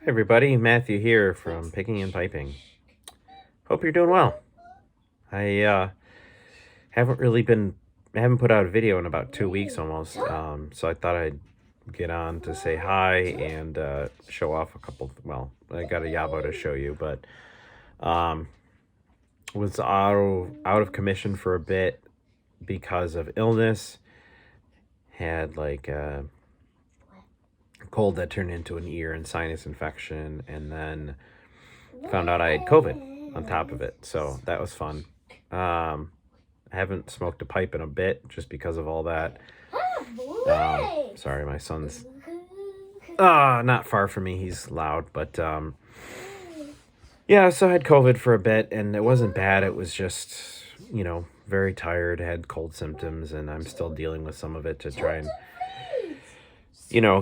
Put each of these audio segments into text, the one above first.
Hey everybody, Matthew here from Picking and Piping. Hope you're doing well. I haven't really been haven't put out a video in about 2 weeks almost. So I thought I'd get on to say hi and show off a couple. Well, I got a Yabo to show you, but um, was out of commission for a bit because of illness. Had like a cold that turned into an ear and sinus infection, and then found out I had COVID on top of it. So that was fun. I haven't smoked a pipe in a bit just because of all that. Sorry, my son's not far from me. He's loud, but yeah, so I had COVID for a bit, and it wasn't bad. It was just, very tired, had cold symptoms, and I'm still dealing with some of it to try and,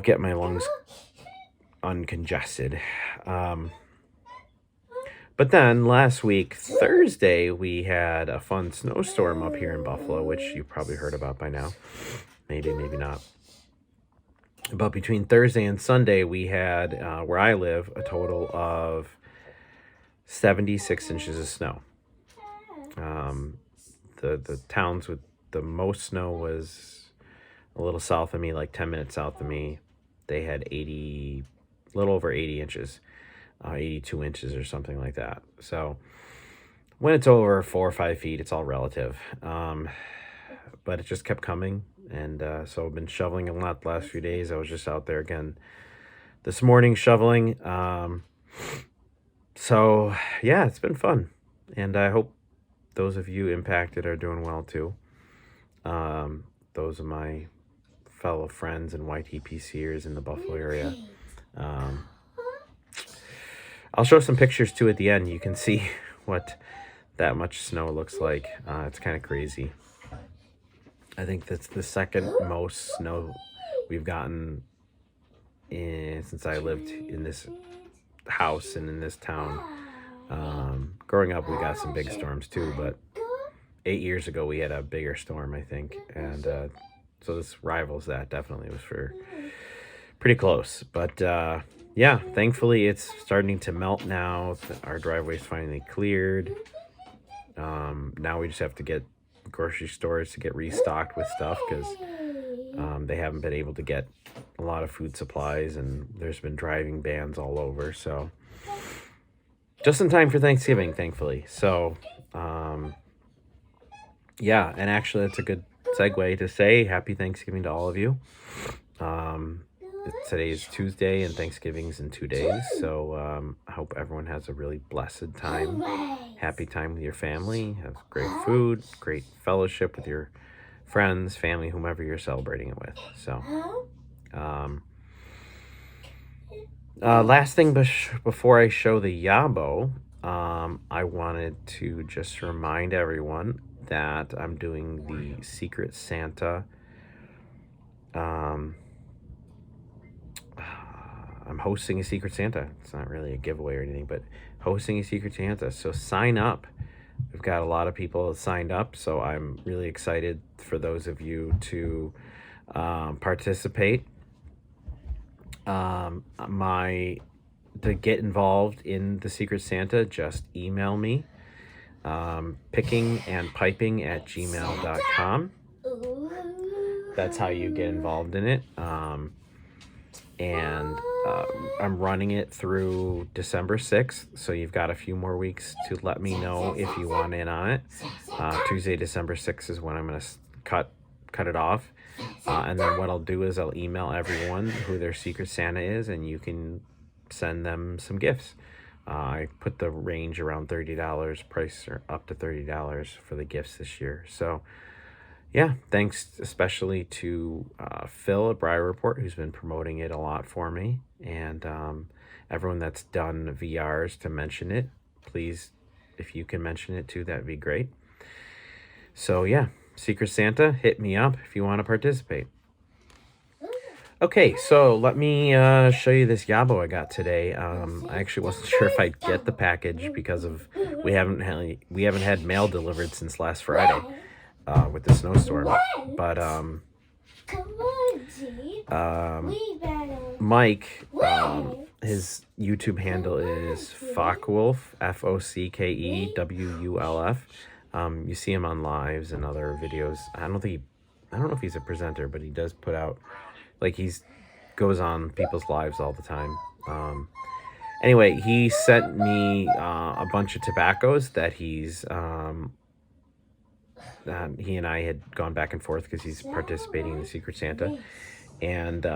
get my lungs uncongested. But then last week, Thursday, we had a fun snowstorm up here in Buffalo, which you probably heard about by now. Maybe, maybe not. But between Thursday and Sunday, we had, where I live, a total of 76 inches of snow. The towns with the most snow was a little south of me, like 10 minutes south of me. They had a little over 80 inches. 82 inches or something like that. So when it's over 4 or 5 feet, it's all relative. But it just kept coming. And so I've been shoveling a lot the last few days. I was just out there again this morning shoveling. So yeah, it's been fun. And I hope those of you impacted are doing well too. Those of my fellow friends and YTPCers in the Buffalo area. I'll show some pictures too at the end. You can see what that much snow looks like. It's kind of crazy. I think that's the second most snow we've gotten since I lived in this house and in this town. Growing up, we got some big storms too, but 8 years ago we had a bigger storm, I think. And so this rivals that. Definitely was for pretty close. But yeah, thankfully it's starting to melt now. Our driveway's finally cleared. Now we just have to get grocery stores to get restocked with stuff because they haven't been able to get a lot of food supplies, and there's been driving bans all over. So just in time for Thanksgiving, thankfully. So yeah, and actually that's a good segue to say happy Thanksgiving to all of you. Today is Tuesday and Thanksgiving's in 2 days, so I hope everyone has a really blessed time, happy time with your family, have great food, great fellowship with your friends, family, whomever you're celebrating it with. So last thing before I show the Yabo, I wanted to just remind everyone that I'm doing the Secret Santa I'm hosting a Secret Santa. It's not really a giveaway or anything, but hosting a Secret Santa. So sign up. We've got a lot of people signed up, so I'm really excited for those of you to participate. To get involved in the Secret Santa, just email me, pickingandpiping@gmail.com. That's how you get involved in it. And I'm running it through December 6th, so you've got a few more weeks to let me know if you want in on it. Tuesday, December 6th is when I'm going to cut it off. And then what I'll do is I'll email everyone who their Secret Santa is, and you can send them some gifts. I put the range around $30, price up to $30 for the gifts this year. So yeah, thanks especially to Phil at Briar Report, who's been promoting it a lot for me, and everyone that's done VRs to mention it. Please, if you can mention it too, that'd be great. So yeah, Secret Santa, hit me up if you want to participate. Okay, so let me show you this Yabo I got today. I actually wasn't sure if I'd get the package because of we haven't had mail delivered since last Friday. With the snowstorm, but Mike His YouTube handle is Fockwolf, FOCKEWULF. You see him on lives and other videos. I don't know if he's a presenter, but he does put out, like, he's goes on people's lives all the time. Anyway, he sent me a bunch of tobaccos that he's he and I had gone back and forth because he's participating in the Secret Santa. And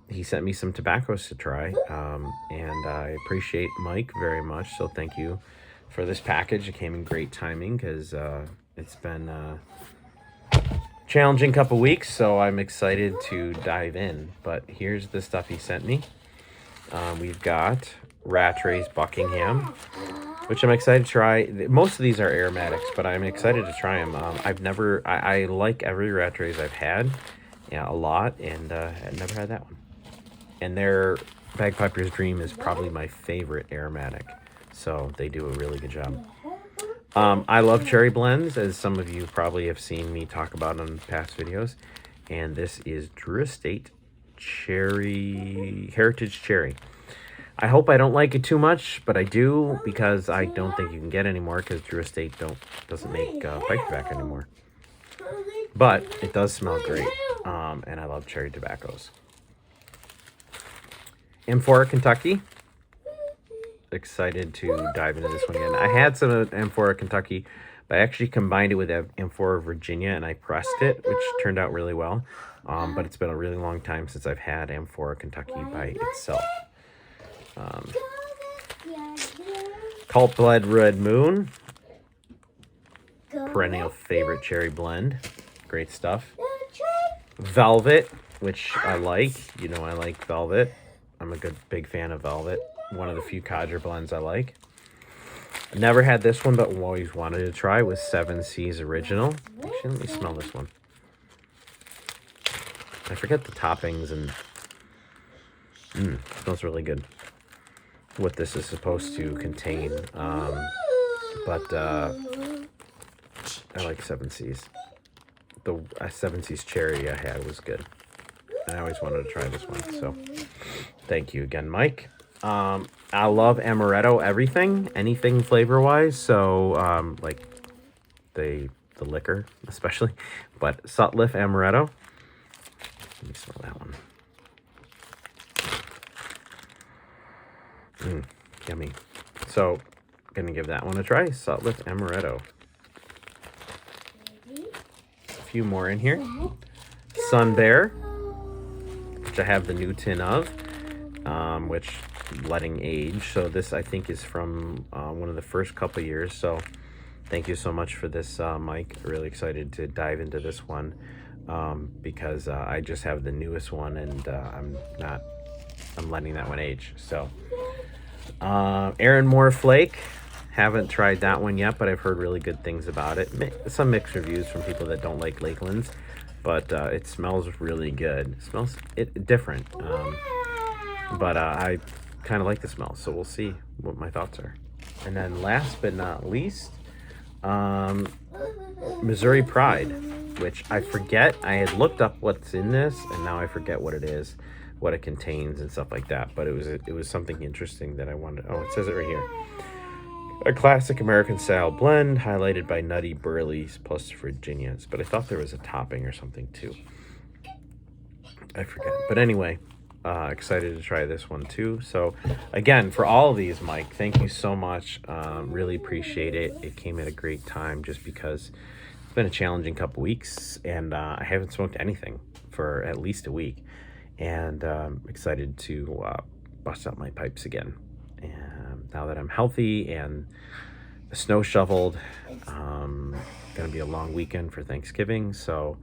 he sent me some tobaccos to try, and I appreciate Mike very much, so thank you for this package. It came in great timing because it's been a challenging couple weeks, so I'm excited to dive in. But here's the stuff he sent me. We've got Rattray's Buckingham, which I'm excited to try. Most of these are aromatics, but I'm excited to try them. I like every Rattray's I've had. Yeah, a lot, and I've never had that one. And their Bagpiper's Dream is probably my favorite aromatic, so they do a really good job. I love cherry blends, as some of you probably have seen me talk about on past videos, and this is Drew Estate Heritage Cherry. I hope I don't like it too much, but I do, because I don't think you can get any more, because Drew Estate doesn't make pipe tobacco anymore. But it does smell great, and I love cherry tobaccos. Amphora, Kentucky. Excited to dive into this one again. I had some Amphora, Kentucky, but I actually combined it with Amphora, Virginia, and I pressed it, which turned out really well. But it's been a really long time since I've had Amphora, Kentucky by itself. Cult Blood Red Moon. Perennial favorite cherry blend. Great stuff. Velvet, which I like. You know I like Velvet. I'm a big fan of Velvet. One of the few codger blends I like. Never had this one, but always wanted to try, was 7 Seas Original. Actually, let me smell this one. I forget the toppings, and smells really good. What this is supposed to contain. But I like 7 Seas. The 7 Seas cherry I had was good. I always wanted to try this one, so thank you again, Mike. I love amaretto anything flavor-wise, so like the liquor especially, but Sutliff amaretto. Let me smell that one. Yummy. So, gonna give that one a try. Sutliff amaretto. A few more in here. Sun Bear, which I have the new tin of, which letting age. So this, I think, is from one of the first couple years. So thank you so much for this, Mike. Really excited to dive into this one, because I just have the newest one, and I'm letting that one age. So Aaron Moore Flake, haven't tried that one yet, but I've heard really good things about it. Some mixed reviews from people that don't like Lakelands, but it smells really good. It smells different, but I kind of like the smell, so we'll see what my thoughts are. And then last but not least, Missouri Pride, which I forget. I had looked up what's in this, and now I forget what it is, what it contains and stuff like that, but it was something interesting that I wanted. Oh, it says it right here. A classic American style blend highlighted by nutty burleys plus Virginias, but I thought there was a topping or something too. I forget, but anyway, excited to try this one too. So again, for all of these, Mike, thank you so much. Really appreciate it. It came at a great time, just because it's been a challenging couple weeks, and I haven't smoked anything for at least a week, and excited to bust out my pipes again. And now that I'm healthy and the snow shoveled, gonna be a long weekend for Thanksgiving, so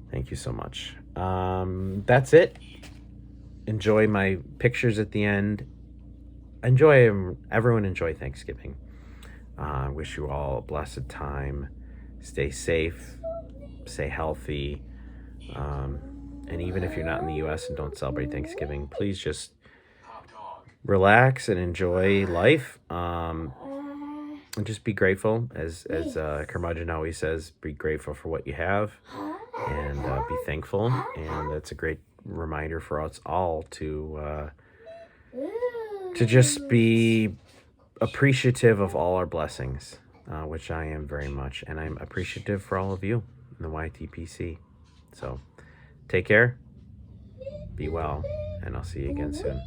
thank you so much. That's it. Enjoy my pictures at the end. Everyone enjoy Thanksgiving. Wish you all a blessed time. Stay safe, stay healthy, and even if you're not in the US and don't celebrate Thanksgiving, please just relax and enjoy life, and just be grateful, as Curmudgeon always says, be grateful for what you have, and be thankful. And that's a great reminder for us all to to just be appreciative of all our blessings, which I am very much, and I'm appreciative for all of you in the YTPC. So take care, be well, and I'll see you again soon.